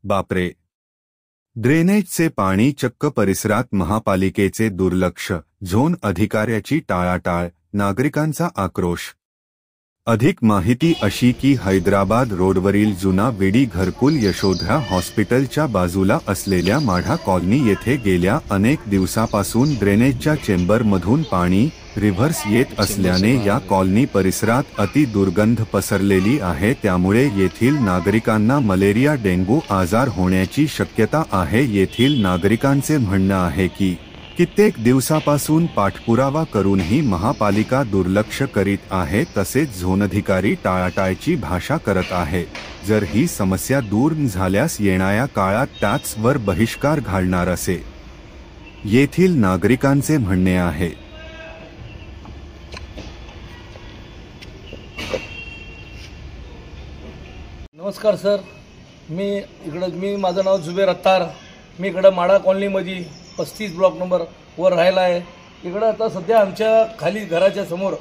बापरे. ड्रेनेजचे पाणी चक्क परिसरात. महापालिकेचे दुर्लक्ष. झोन अधिकाऱ्याची टाळाटाळ. नागरिकांचा आक्रोश. अधिक माहिती अशी की हैदराबाद रोडवरील जुना विडी घरकुल यशोधरा हॉस्पिटलच्या बाजूला असलेल्या माढा कॉलनी येथे गेल्या अनेक दिवसापासून ड्रेनेजच्या चेंबरमधून पाणी रिव्हर्स येत असल्याने या कॉलनी परिसरात अति दुर्गंध पसरलेली आहे. त्यामुळे येथील नागरिकांना मलेरिया डेंग्यू आजार होण्याची शक्यता आहे. येथील नागरिकांचे म्हणणं आहे की कित्येक दिवसापासून पाठपुरावा करूनही महापालिका दुर्लक्ष करीत आहे. तसेच झोनधिकारी टाळाटाळीची भाषा करत आहे. जर ही समस्या दूर झाल्यास येणाऱ्या काळात त्याचवर बहिष्कार घालणार असे येथील नागरिकांचे म्हणणे आहे. नमस्कार सर, मी माझं नाव जुबेर अत्तार. मी इकडं माडा कॉलनीमध्ये 35 ब्लॉक नंबर वर राहिला आहे. इकडं आता सध्या आमच्या खाली घराच्या समोर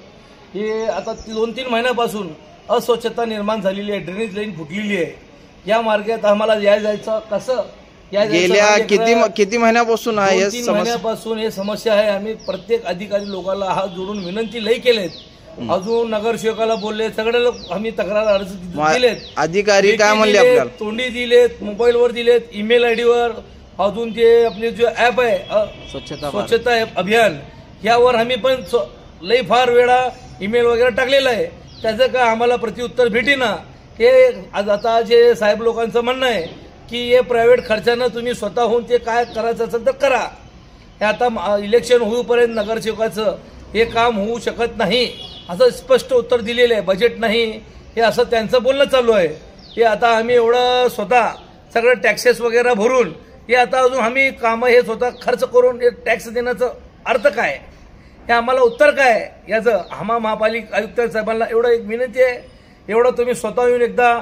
हे आता 2-3 महिन्यापासून अस्वच्छता निर्माण झालेली आहे. ड्रेनेज लाईन फुटलेली आहे. या मार्गात आम्हाला जायचं कसं गेल्या किती महिन्यापासून आहे? 2-3 महिन्यापासून हे समस्या आहे. आम्ही प्रत्येक अधिकारी लोकांना हात जोडून विनंती लई केलेत. अजून नगरसेवकाला बोलले, सगळे लोक आम्ही तक्रार अर्ज दिलेत. अधिकारी काय म्हणले आपल्याला? तोंडी दिलेत, मोबाईलवर दिलेत, ईमेल आयडीवर. अजून जे आपले जो ऍप आहे स्वच्छता अभियान, यावर आम्ही पण लई फार वेळा ईमेल वगैरे टाकलेला आहे. त्याचं काय आम्हाला प्रत्युत्तर भेटेना. हे आता जे साहेब लोकांचं म्हणणं आहे की हे प्रायव्हेट खर्चानं तुम्ही स्वतःहून ते काय करायचं असेल तर करा. हे आता इलेक्शन होईपर्यंत नगरसेवकाचं हे काम होऊ शकत नाही असं स्पष्ट उत्तर दिलेलं आहे. बजेट नाही हे असं त्यांचं बोलणं चालू आहे. हे आता आम्ही एवढं स्वतः सगळं टॅक्सेस वगैरे भरून हे आता अजून आम्ही कामं हे स्वतः खर्च करून हे टॅक्स देण्याचं अर्थ काय? हे आम्हाला उत्तर काय याचं? महापालिका आयुक्त साहेबांना एवढं एक विनंती आहे, एवढं तुम्ही स्वतः येऊन एकदा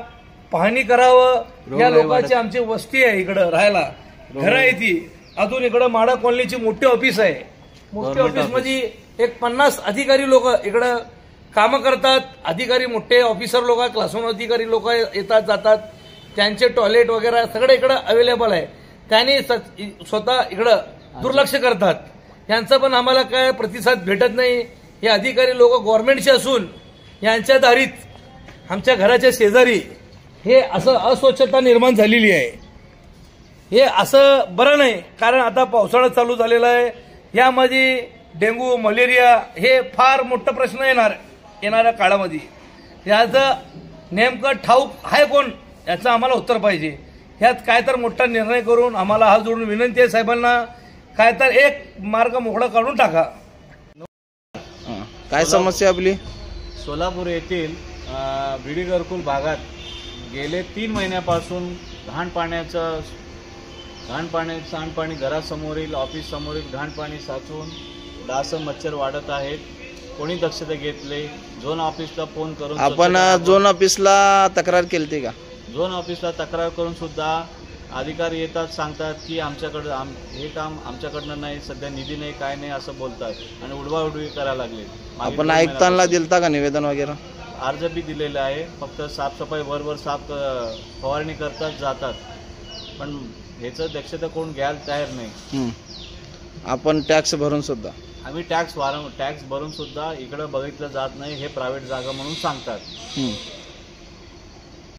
पाहणी करावं. या लोकांची आमची वस्ती आहे, इकडं राहायला घरं आहे ती. अजून इकडं माडा कॉलनीची मोठी ऑफिस आहे. मोठ्या ऑफिसमध्ये एक 50 अधिकारी लोक इकडं कामं करतात. अधिकारी मोठे ऑफिसर लोक, क्लासरूम अधिकारी लोक येतात जातात. त्यांचे टॉयलेट वगैरे सगळं इकडं अवेलेबल आहे. त्यांनी स्वतः इकडं दुर्लक्ष करतात. यांचा पण आम्हाला काय प्रतिसाद भेटत नाही. हे अधिकारी लोक गव्हर्नमेंटचे असून यांच्या दारीत आमच्या घराच्या शेजारी हे असं अस्वच्छता निर्माण झालेली आहे. हे असं बरं नाही, कारण आता पावसाळा चालू झालेला आहे. यामध्ये डेंग्यू मलेरिया हे फार मोठा प्रश्न येणाऱ्या काळामध्ये. याचं नेमकं ठाऊक आहे कोण याचं आम्हाला उत्तर पाहिजे. यात काय तर मोठा निर्णय करून आम्हाला हात जोडून विनंती आहे साहेबांना, काय तर एक मार्ग मोकळा काढून टाका. काय समस्या आपली? सोलापूर येथील विडी घरकुल भागात गेले 3 महिन्यापासून सांडपाणी घरासमोरील ऑफिस समोरील घाणपाणी साचून डास मच्छर वाढत आहेत. कोणी दक्षता घेतले? झोन ऑफिसला फोन करून आपण झोन ऑफिसला तक्रार केली का? झोन ऑफिसला तक्रार करून सुद्धा अधिकारी येतात, सांगतात की आमच्याकडं हे काम आमच्याकडनं नाही, सध्या निधी नाही, काय नाही असं बोलतात आणि उडवाउडवी करायला लागले. आपण आयुक्तांना दिलता का निवेदन वगैरे? अर्ज बी दिलेले आहे. फक्त साफसफाई वरवर साफ फवारणी करतात जातात, पण ह्याचं दक्षता कोण घ्यायला तयार नाही. आपण टॅक्स भरून सुद्धा आम्ही टॅक्स भरून सुद्धा इकडं बघितलं जात नाही. हे प्रायव्हेट जागा म्हणून सांगतात.